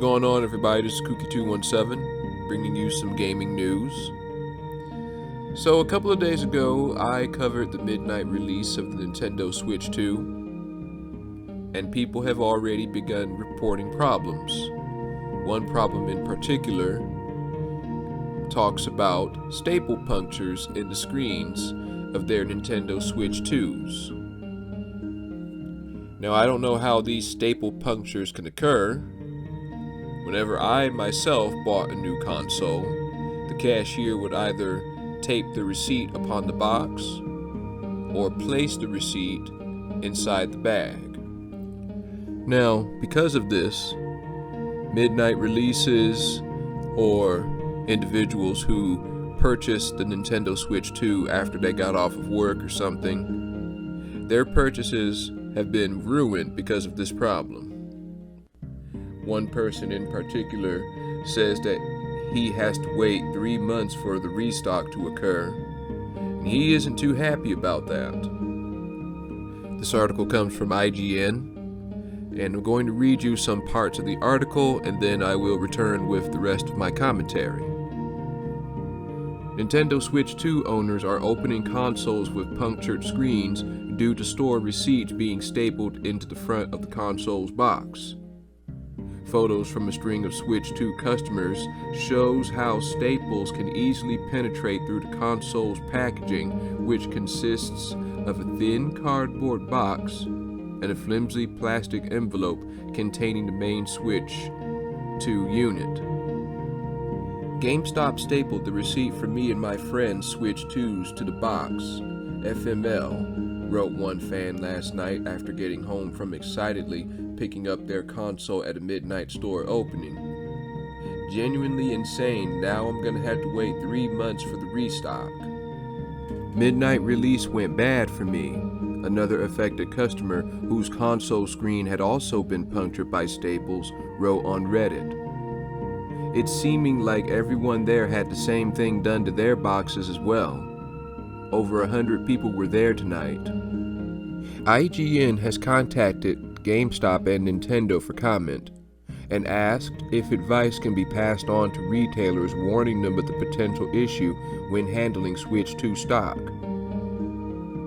What's going on, everybody? This is Kookie217 bringing you some gaming news. So a couple of days ago I covered the midnight release of the Nintendo Switch 2, and people have already begun reporting problems. One problem in particular talks about staple punctures in the screens of their Nintendo Switch 2s. Now, I don't know how these staple punctures can occur. Whenever I myself bought a new console, the cashier would either tape the receipt upon the box or place the receipt inside the bag. Now, because of this, midnight releases or individuals who purchased the Nintendo Switch 2 after they got off of work or something, their purchases have been ruined because of this problem. One person in particular says that he has to wait 3 months for the restock to occur, and he isn't too happy about that. This article comes from IGN, and I'm going to read you some parts of the article, and then I will return with the rest of my commentary. Nintendo Switch 2 owners are opening consoles with punctured screens due to store receipts being stapled into the front of the console's box. Photos from a string of Switch 2 customers shows how staples can easily penetrate through the console's packaging, which consists of a thin cardboard box and a flimsy plastic envelope containing the main Switch 2 unit. GameStop stapled the receipt for me and my friend's Switch 2s to the box. FML, wrote one fan last night after getting home from excitedly picking up their console at a midnight store opening. Genuinely insane, now I'm gonna have to wait 3 months for the restock. Midnight release went bad for me, another affected customer whose console screen had also been punctured by staples wrote on Reddit. It's seeming like everyone there had the same thing done to their boxes as well. Over 100 people were there tonight. IGN has contacted GameStop and Nintendo for comment and asked if advice can be passed on to retailers warning them of the potential issue when handling Switch 2 stock.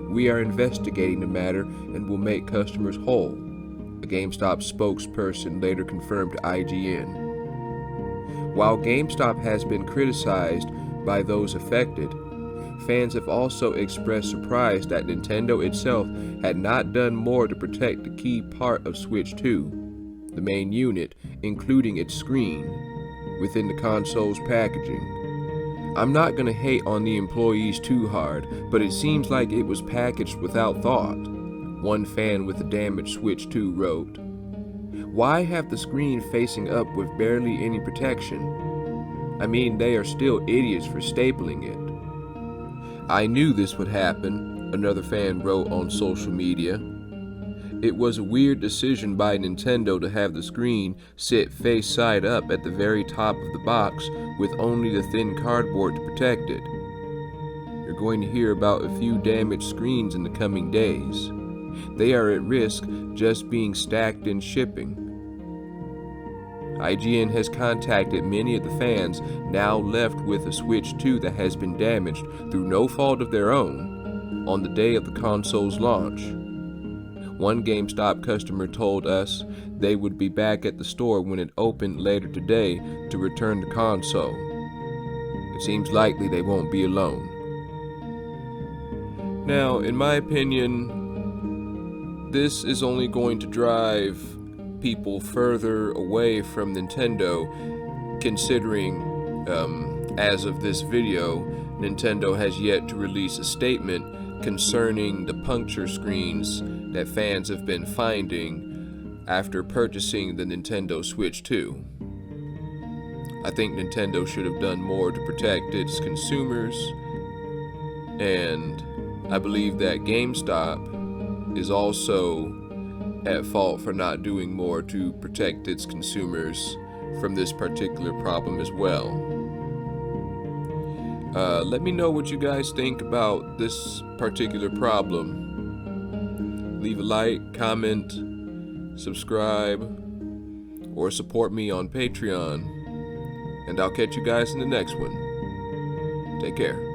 We are investigating the matter and will make customers whole, a GameStop spokesperson later confirmed to IGN. While GameStop has been criticized by those affected, fans have also expressed surprise that Nintendo itself had not done more to protect the key part of Switch 2, the main unit, including its screen, within the console's packaging. I'm not gonna hate on the employees too hard, but it seems like it was packaged without thought, one fan with a damaged Switch 2 wrote. Why have the screen facing up with barely any protection? I mean, they are still idiots for stapling it. I knew this would happen, another fan wrote on social media. It was a weird decision by Nintendo to have the screen sit face side up at the very top of the box with only the thin cardboard to protect it. You're going to hear about a few damaged screens in the coming days. They are at risk just being stacked in shipping. IGN has contacted many of the fans now left with a Switch 2 that has been damaged through no fault of their own on the day of the console's launch. One GameStop customer told us they would be back at the store when it opened later today to return the console. It seems likely they won't be alone. Now, in my opinion, this is only going to drive people further away from Nintendo, considering, as of this video, Nintendo has yet to release a statement concerning the puncture screens that fans have been finding after purchasing the Nintendo Switch 2. I think Nintendo should have done more to protect its consumers, and I believe that GameStop is also at fault for not doing more to protect its consumers from this particular problem as well. Let me know what you guys think about this particular problem. Leave a like, comment, subscribe, or support me on Patreon. And I'll catch you guys in the next one. Take care.